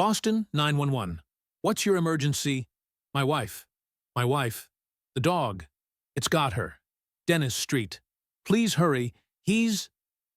Boston 911. What's your emergency? My wife. My wife. The dog. It's got her. Dennis Street. Please hurry. He's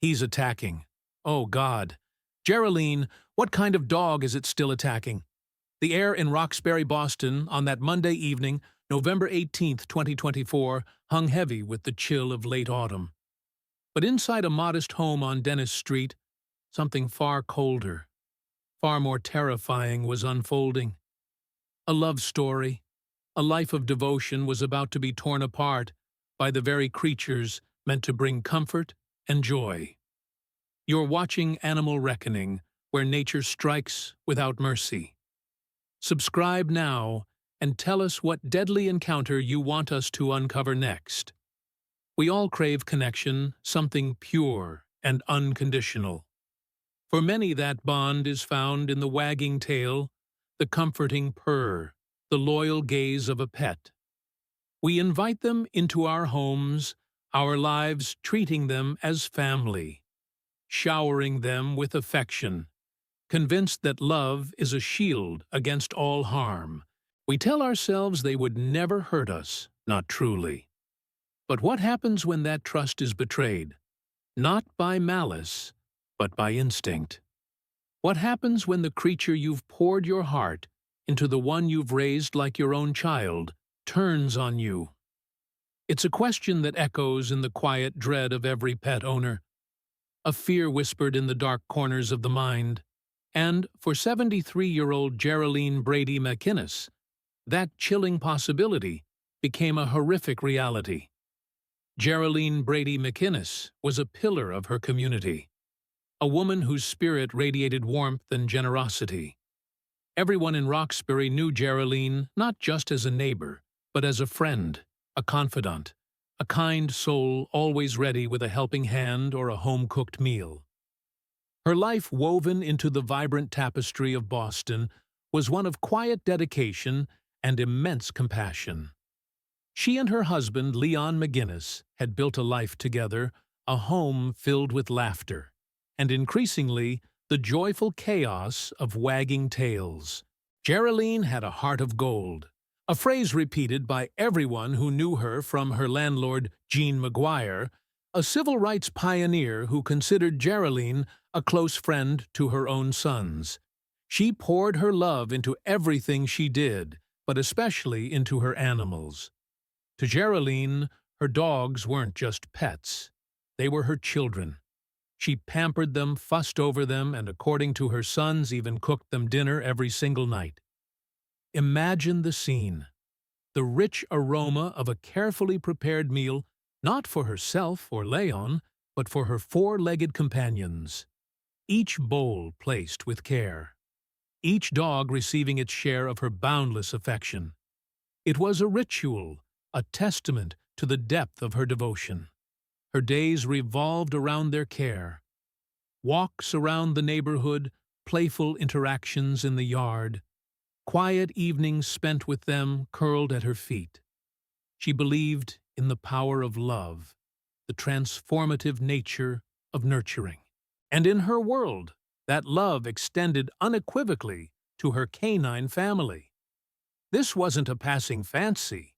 attacking. Oh, God. Jeriline, what kind of dog is it still attacking? The air in Roxbury, Boston, on that Monday evening, November 18th, 2024, hung heavy with the chill of late autumn. But inside a modest home on Dennis Street, something far colder, far more terrifying was unfolding. A love story, a life of devotion was about to be torn apart by the very creatures meant to bring comfort and joy. You're watching Animal Reckoning, where nature strikes without mercy. Subscribe now and tell us what deadly encounter you want us to uncover next. We all crave connection, something pure and unconditional. For many, that bond is found in the wagging tail, the comforting purr, the loyal gaze of a pet. We invite them into our homes, our lives, treating them as family, showering them with affection, convinced that love is a shield against all harm. We tell ourselves they would never hurt us, not truly. But what happens when that trust is betrayed? Not by malice, but by instinct. What happens when the creature you've poured your heart into, the one you've raised like your own child, turns on you? It's a question that echoes in the quiet dread of every pet owner, a fear whispered in the dark corners of the mind. And for 73-year-old Jeriline Brady-McGinnis, that chilling possibility became a horrific reality. Jeriline Brady-McGinnis was a pillar of her community, a woman whose spirit radiated warmth and generosity. Everyone in Roxbury knew Jeriline not just as a neighbor, but as a friend, a confidant, a kind soul always ready with a helping hand or a home-cooked meal. Her life, woven into the vibrant tapestry of Boston, was one of quiet dedication and immense compassion. She and her husband, Leon McGinnis, had built a life together, a home filled with laughter, and increasingly, the joyful chaos of wagging tails. Jeriline had a heart of gold, a phrase repeated by everyone who knew her, from her landlord, Gene McGuire, a civil rights pioneer who considered Jeriline a close friend to her own sons. She poured her love into everything she did, but especially into her animals. To Jeriline, her dogs weren't just pets. They were her children. She pampered them, fussed over them, and according to her sons, even cooked them dinner every single night. Imagine the scene. The rich aroma of a carefully prepared meal, not for herself or Leon, but for her four-legged companions. Each bowl placed with care. Each dog receiving its share of her boundless affection. It was a ritual, a testament to the depth of her devotion. Her days revolved around their care. Walks around the neighborhood, playful interactions in the yard, quiet evenings spent with them curled at her feet. She believed in the power of love, the transformative nature of nurturing. And in her world, that love extended unequivocally to her canine family. This wasn't a passing fancy.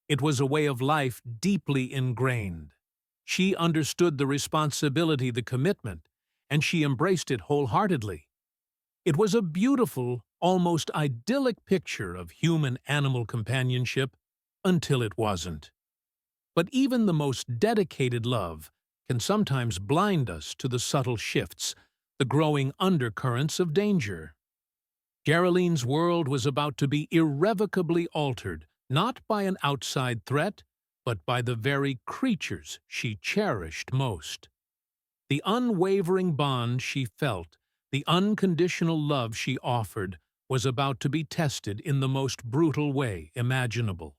It was a way of life deeply ingrained. She understood the responsibility, the commitment, and she embraced it wholeheartedly. It was a beautiful, almost idyllic picture of human-animal companionship until it wasn't. But even the most dedicated love can sometimes blind us to the subtle shifts, the growing undercurrents of danger. Jeriline's world was about to be irrevocably altered, not by an outside threat, but by the very creatures she cherished most. The unwavering bond she felt, the unconditional love she offered, was about to be tested in the most brutal way imaginable.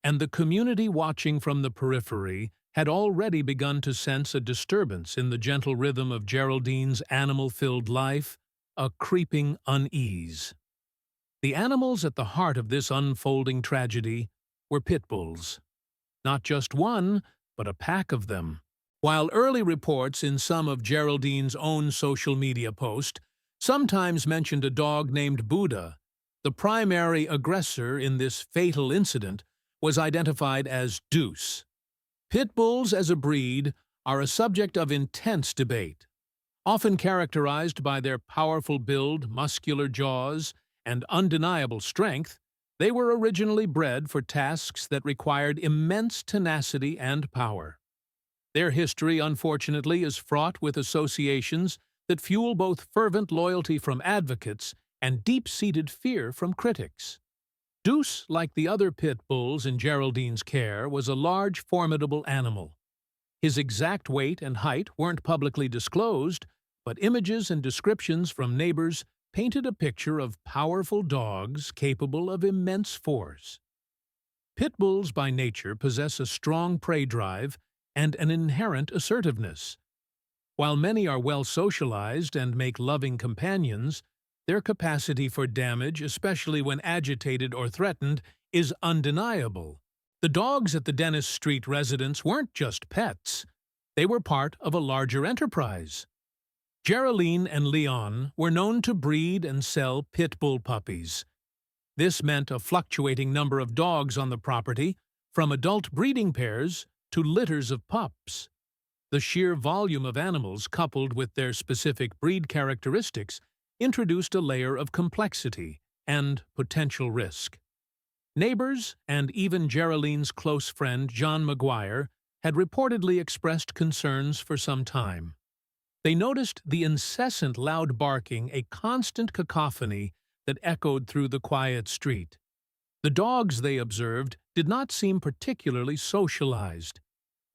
And the community watching from the periphery had already begun to sense a disturbance in the gentle rhythm of Geraldine's animal-filled life, a creeping unease. The animals at the heart of this unfolding tragedy were pit bulls. Not just one, but a pack of them. While early reports in some of Geraldine's own social media posts Sometimes mentioned a dog named Buddha. The primary aggressor in this fatal incident was identified as Deuce. Pit bulls as a breed are a subject of intense debate. Often characterized by their powerful build, muscular jaws, and undeniable strength, they were originally bred for tasks that required immense tenacity and power. Their history, unfortunately, is fraught with associations that fuel both fervent loyalty from advocates and deep-seated fear from critics. Deuce, like the other pit bulls in Geraldine's care, was a large, formidable animal. His exact weight and height weren't publicly disclosed, but images and descriptions from neighbors painted a picture of powerful dogs capable of immense force. Pit bulls by nature possess a strong prey drive and an inherent assertiveness. While many are well socialized and make loving companions, their capacity for damage, especially when agitated or threatened, is undeniable. The dogs at the Dennis Street residence weren't just pets. They were part of a larger enterprise. Jeriline and Leon were known to breed and sell pit bull puppies. This meant a fluctuating number of dogs on the property, from adult breeding pairs to litters of pups. The sheer volume of animals, coupled with their specific breed characteristics, introduced a layer of complexity and potential risk. Neighbors, and even Geraline's close friend John McGuire, had reportedly expressed concerns for some time. They noticed the incessant loud barking, a constant cacophony that echoed through the quiet street. The dogs, they observed, did not seem particularly socialized.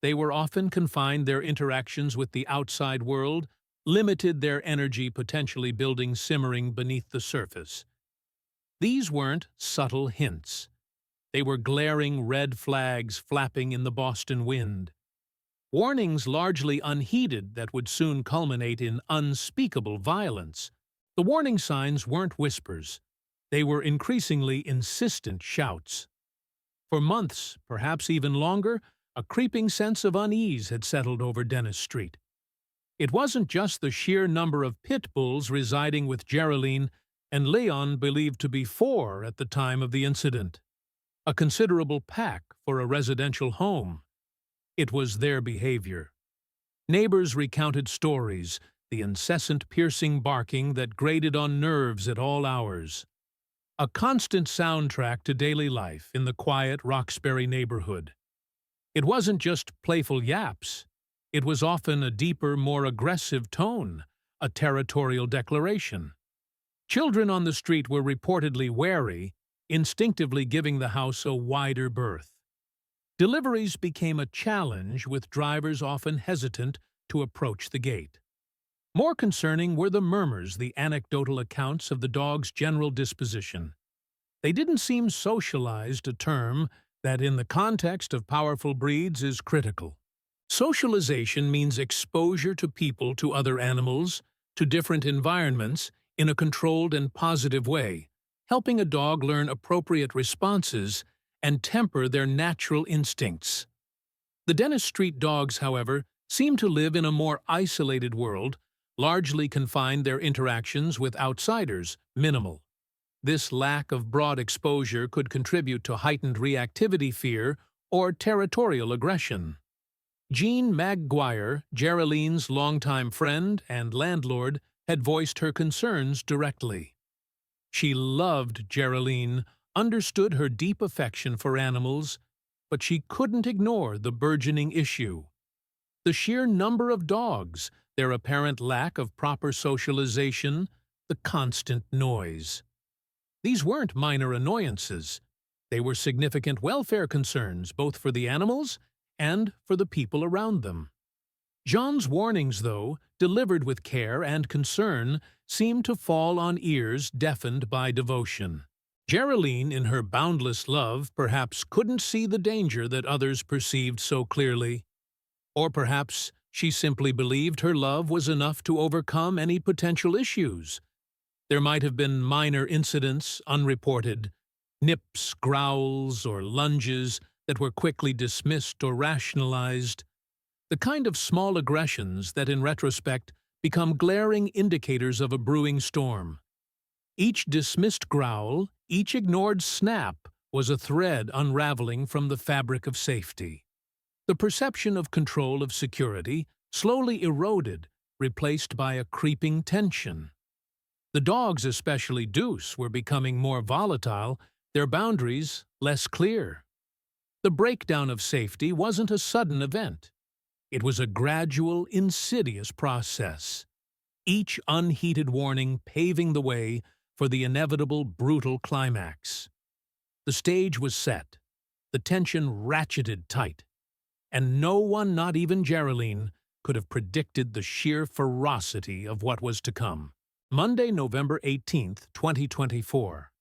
They were often confined their interactions with the outside world, limited their energy potentially building simmering beneath the surface. These weren't subtle hints. They were glaring red flags flapping in the Boston wind. Warnings largely unheeded that would soon culminate in unspeakable violence. The warning signs weren't whispers. They were increasingly insistent shouts. For months, perhaps even longer, a creeping sense of unease had settled over Dennis Street. It wasn't just the sheer number of pit bulls residing with Jeriline and Leon, believed to be 4 at the time of the incident. A considerable pack for a residential home. It was their behavior. Neighbors recounted stories, the incessant piercing barking that grated on nerves at all hours. A constant soundtrack to daily life in the quiet Roxbury neighborhood. It wasn't just playful yaps. It was often a deeper, more aggressive tone, a territorial declaration. Children on the street were reportedly wary, instinctively giving the house a wider berth. Deliveries became a challenge, with drivers often hesitant to approach the gate. More concerning were the murmurs, the anecdotal accounts of the dog's general disposition. They didn't seem socialized, a term that in the context of powerful breeds is critical. Socialization means exposure to people, to other animals, to different environments in a controlled and positive way, helping a dog learn appropriate responses and temper their natural instincts. The Dennis Street dogs, however, seemed to live in a more isolated world, largely confined their interactions with outsiders minimal. This lack of broad exposure could contribute to heightened reactivity fear or territorial aggression. Jean McGuire, Geraline's longtime friend and landlord, had voiced her concerns directly. She loved Jeriline, understood her deep affection for animals, but she couldn't ignore the burgeoning issue. The sheer number of dogs, their apparent lack of proper socialization, the constant noise. These weren't minor annoyances. They were significant welfare concerns, both for the animals and for the people around them. John's warnings, though, delivered with care and concern, seemed to fall on ears deafened by devotion. Jeriline, in her boundless love, perhaps couldn't see the danger that others perceived so clearly. Or perhaps she simply believed her love was enough to overcome any potential issues. There might have been minor incidents, unreported, nips, growls, or lunges that were quickly dismissed or rationalized. The kind of small aggressions that, in retrospect, become glaring indicators of a brewing storm. Each dismissed growl, each ignored snap, was a thread unraveling from the fabric of safety. The perception of control of security slowly eroded, replaced by a creeping tension. The dogs, especially Deuce, were becoming more volatile, their boundaries less clear. The breakdown of safety wasn't a sudden event. It was a gradual, insidious process, each unheeded warning paving the way for the inevitable brutal climax. The stage was set, the tension ratcheted tight, and no one, not even Jeriline, could have predicted the sheer ferocity of what was to come. Monday, November 18th, 2024.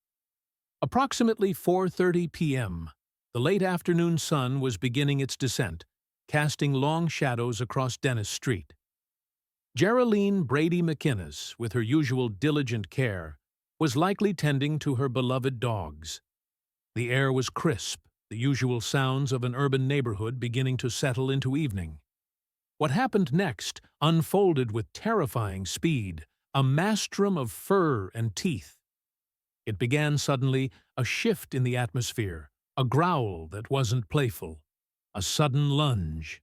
Approximately 4:30 p.m., the late afternoon sun was beginning its descent, casting long shadows across Dennis Street. Jeriline Brady-McGinnis, with her usual diligent care, was likely tending to her beloved dogs. The air was crisp, the usual sounds of an urban neighborhood beginning to settle into evening. What happened next unfolded with terrifying speed, a maelstrom of fur and teeth. It began suddenly, a shift in the atmosphere, a growl that wasn't playful, a sudden lunge.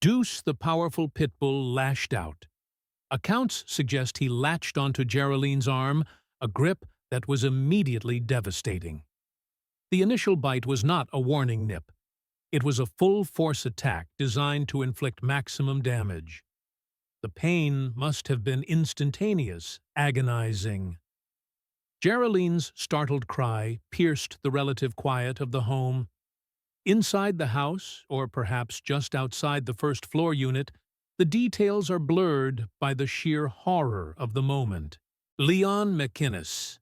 Deuce, the powerful pit bull, lashed out. Accounts suggest he latched onto Jeriline's arm, a grip that was immediately devastating. The initial bite was not a warning nip. It was a full-force attack designed to inflict maximum damage. The pain must have been instantaneous, agonizing. Jeriline's startled cry pierced the relative quiet of the home. Inside the house, or perhaps just outside the first-floor unit, the details are blurred by the sheer horror of the moment. Leon McInnes,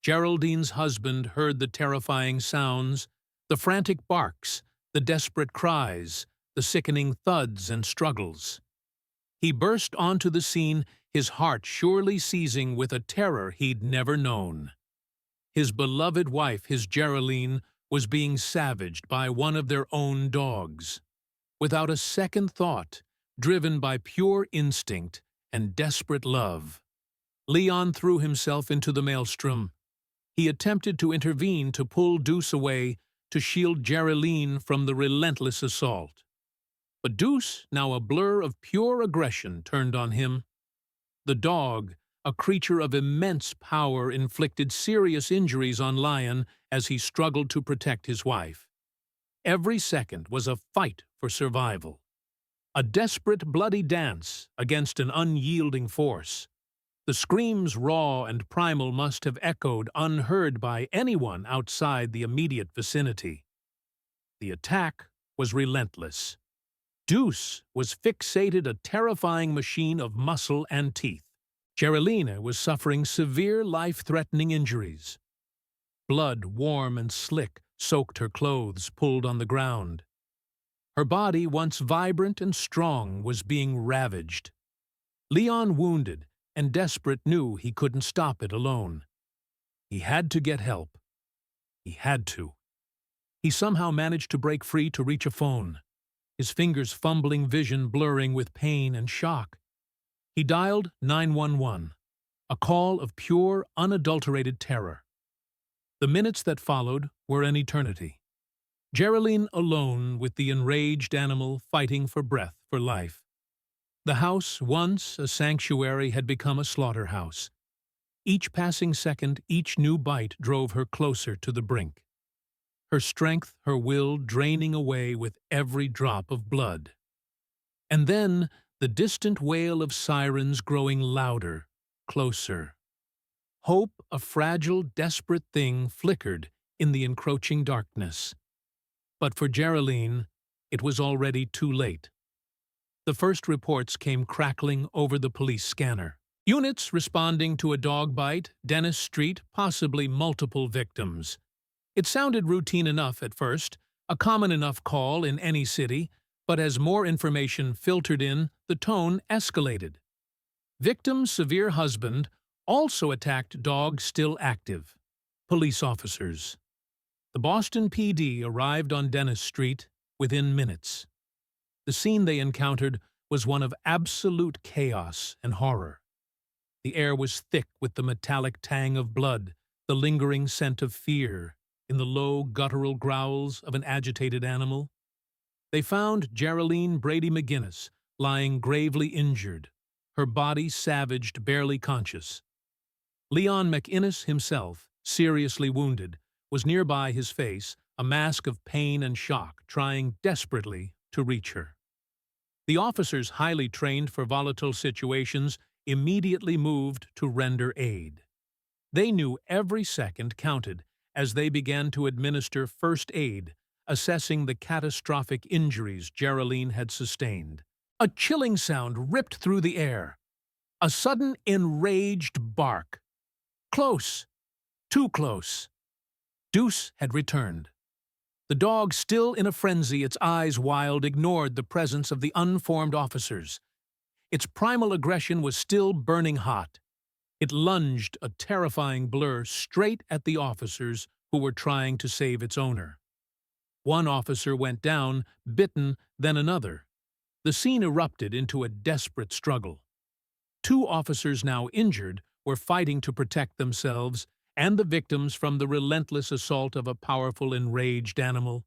Geraldine's husband, heard the terrifying sounds, the frantic barks, the desperate cries, the sickening thuds and struggles. He burst onto the scene, his heart surely seizing with a terror he'd never known. His beloved wife, his Jeriline, was being savaged by one of their own dogs. Without a second thought, driven by pure instinct and desperate love, Leon threw himself into the maelstrom. He attempted to intervene, to pull Deuce away, to shield Jeriline from the relentless assault. But Deuce, now a blur of pure aggression, turned on him. The dog, a creature of immense power, inflicted serious injuries on Lion as he struggled to protect his wife. Every second was a fight for survival, a desperate, bloody dance against an unyielding force. The screams, raw and primal, must have echoed unheard by anyone outside the immediate vicinity. The attack was relentless. Deuce was fixated, a terrifying machine of muscle and teeth. Jeriline was suffering severe, life-threatening injuries. Blood, warm and slick, soaked her clothes, pulled on the ground. Her body, once vibrant and strong, was being ravaged. Leon, wounded and desperate, knew he couldn't stop it alone. He had to get help. He had to. He somehow managed to break free to reach a phone, his fingers fumbling, vision blurring with pain and shock. He dialed 911, a call of pure, unadulterated terror. The minutes that followed were an eternity. Jeriline alone with the enraged animal fighting for breath, for life. The house, once a sanctuary, had become a slaughterhouse. Each passing second, each new bite drove her closer to the brink. Her strength, her will draining away with every drop of blood. And then the distant wail of sirens growing louder, closer. Hope, a fragile, desperate thing, flickered in the encroaching darkness. But for Jeriline, it was already too late. The first reports came crackling over the police scanner. Units responding to a dog bite, Dennis Street, possibly multiple victims. It sounded routine enough at first, a common enough call in any city, but as more information filtered in, the tone escalated. Victim's severe husband also attacked dog still active. Police officers. The Boston PD arrived on Dennis Street within minutes. The scene they encountered was one of absolute chaos and horror. The air was thick with the metallic tang of blood, the lingering scent of fear, in the low, guttural growls of an agitated animal. They found Jeriline Brady-McGinnis lying gravely injured, her body savaged, barely conscious. Leon McInnes himself, seriously wounded, was nearby, his face a mask of pain and shock, trying desperately to reach her. The officers, highly trained for volatile situations, immediately moved to render aid. They knew every second counted as they began to administer first aid, assessing the catastrophic injuries Jeriline had sustained. A chilling sound ripped through the air. A sudden enraged bark. Close. Too close. Deuce had returned. The dog, still in a frenzy, its eyes wild, ignored the presence of the unformed officers. Its primal aggression was still burning hot. It lunged, a terrifying blur, straight at the officers who were trying to save its owner. One officer went down, bitten, then another. The scene erupted into a desperate struggle. Two officers, now injured, were fighting to protect themselves and the victims from the relentless assault of a powerful, enraged animal.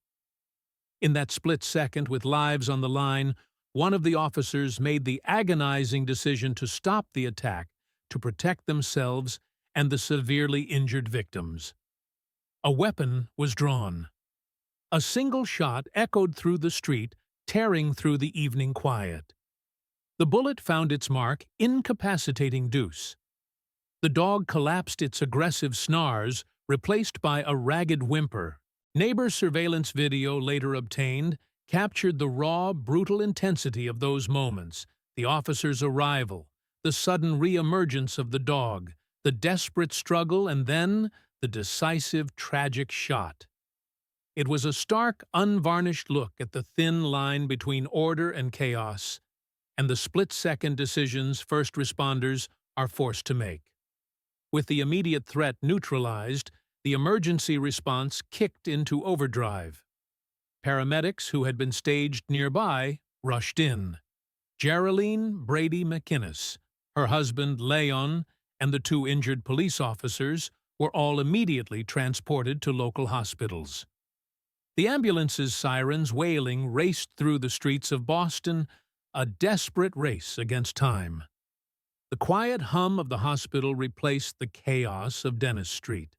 In that split second, with lives on the line, one of the officers made the agonizing decision to stop the attack to protect themselves and the severely injured victims. A weapon was drawn. A single shot echoed through the street, tearing through the evening quiet. The bullet found its mark, incapacitating Deuce. The dog collapsed, its aggressive snarls replaced by a ragged whimper. Neighbor surveillance video, later obtained, captured the raw, brutal intensity of those moments: the officer's arrival, the sudden re-emergence of the dog, the desperate struggle, and then the decisive, tragic shot. It was a stark, unvarnished look at the thin line between order and chaos, and the split-second decisions first responders are forced to make. With the immediate threat neutralized, the emergency response kicked into overdrive. Paramedics who had been staged nearby rushed in. Jeriline Brady-McGinnis, her husband Leon, and the two injured police officers were all immediately transported to local hospitals. The ambulance's sirens, wailing, raced through the streets of Boston, a desperate race against time. The quiet hum of the hospital replaced the chaos of Dennis Street.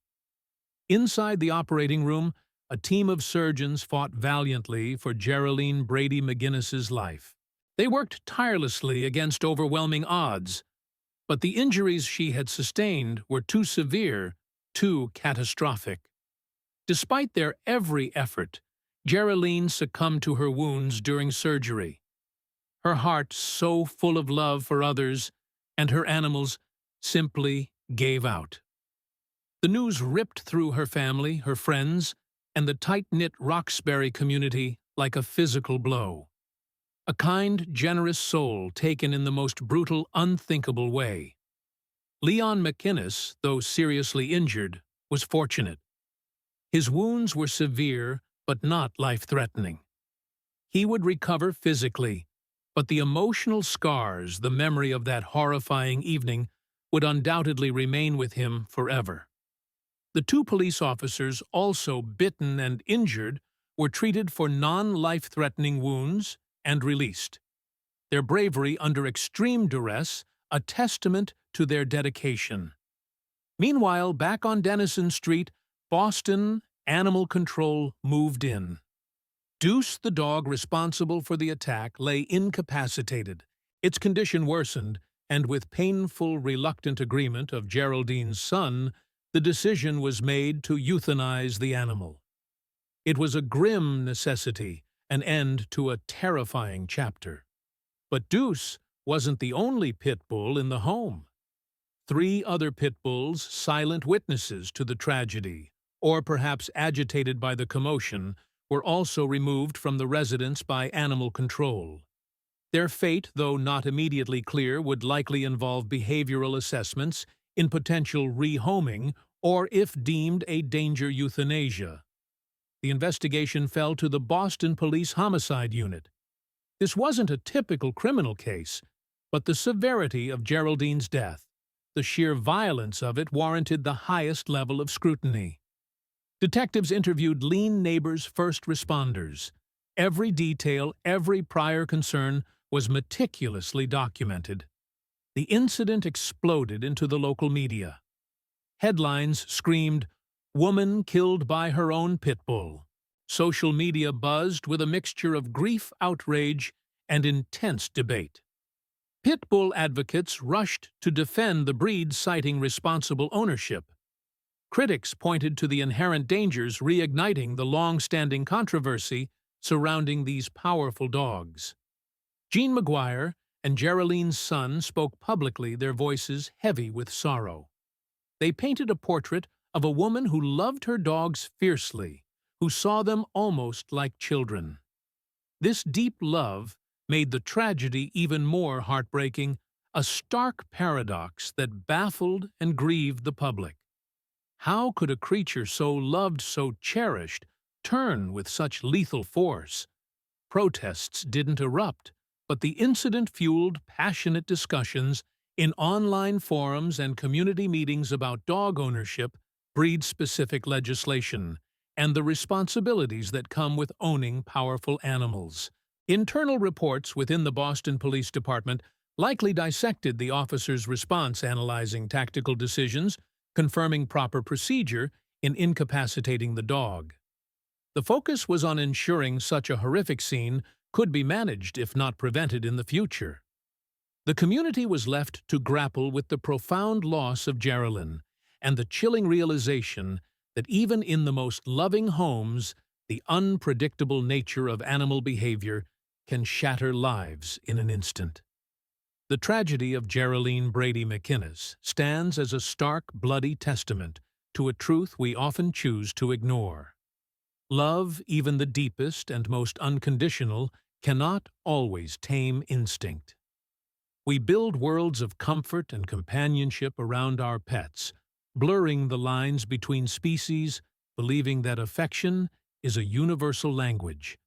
Inside the operating room, a team of surgeons fought valiantly for Jeriline Brady-McGinnis's life. They worked tirelessly against overwhelming odds, but the injuries she had sustained were too severe, too catastrophic. Despite their every effort, Jeriline succumbed to her wounds during surgery. Her heart, so full of love for others and her animals, simply gave out. The news ripped through her family, her friends, and the tight-knit Roxbury community like a physical blow. A kind, generous soul taken in the most brutal, unthinkable way. Leon McInnes, though seriously injured, was fortunate. His wounds were severe, but not life-threatening. He would recover physically, but the emotional scars, the memory of that horrifying evening, would undoubtedly remain with him forever. The two police officers, also bitten and injured, were treated for non-life-threatening wounds and released. Their bravery under extreme duress, a testament to their dedication. Meanwhile, back on Dennison Street, Boston Animal Control moved in. Deuce, the dog responsible for the attack, lay incapacitated. Its condition worsened, and with painful, reluctant agreement of Geraldine's son, the decision was made to euthanize the animal. It was a grim necessity, an end to a terrifying chapter. But Deuce wasn't the only pit bull in the home. 3 other pit bulls, silent witnesses to the tragedy, or perhaps agitated by the commotion, were also removed from the residence by animal control. Their fate, though not immediately clear, would likely involve behavioral assessments, in potential rehoming, or, if deemed a danger, euthanasia. The investigation fell to the Boston Police Homicide Unit. This wasn't a typical criminal case, but the severity of Geraldine's death, the sheer violence of it warranted the highest level of scrutiny. Detectives interviewed Lean Neighbor's first responders. Every detail, every prior concern was meticulously documented. The incident exploded into the local media. Headlines screamed, "Woman killed by her own pit bull." Social media buzzed with a mixture of grief, outrage, and intense debate. Pit bull advocates rushed to defend the breed, citing responsible ownership. Critics pointed to the inherent dangers, reigniting the long-standing controversy surrounding these powerful dogs. Jean McGuire and Geraline's son spoke publicly, their voices heavy with sorrow. They painted a portrait of a woman who loved her dogs fiercely, who saw them almost like children. This deep love made the tragedy even more heartbreaking, a stark paradox that baffled and grieved the public. How could a creature so loved, so cherished, turn with such lethal force? Protests didn't erupt, but the incident fueled passionate discussions in online forums and community meetings about dog ownership, breed-specific legislation, and the responsibilities that come with owning powerful animals. Internal reports within the Boston Police Department likely dissected the officer's response, analyzing tactical decisions, confirming proper procedure in incapacitating the dog. The focus was on ensuring such a horrific scene could be managed, if not prevented, in the future. The community was left to grapple with the profound loss of Jeriline and the chilling realization that even in the most loving homes, the unpredictable nature of animal behavior can shatter lives in an instant. The tragedy of Jeriline Brady-McGinnis stands as a stark, bloody testament to a truth we often choose to ignore. Love, even the deepest and most unconditional, cannot always tame instinct. We build worlds of comfort and companionship around our pets, blurring the lines between species, believing that affection is a universal language.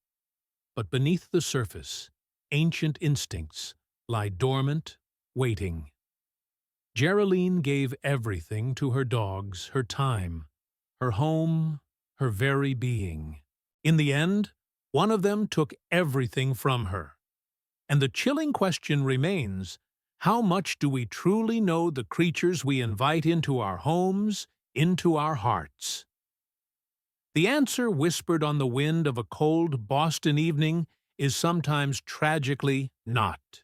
But beneath the surface, ancient instincts lie dormant, waiting. Jeriline gave everything to her dogs, her time, her home, her very being. In the end, one of them took everything from her. And the chilling question remains, how much do we truly know the creatures we invite into our homes, into our hearts? The answer, whispered on the wind of a cold Boston evening, is sometimes tragically not.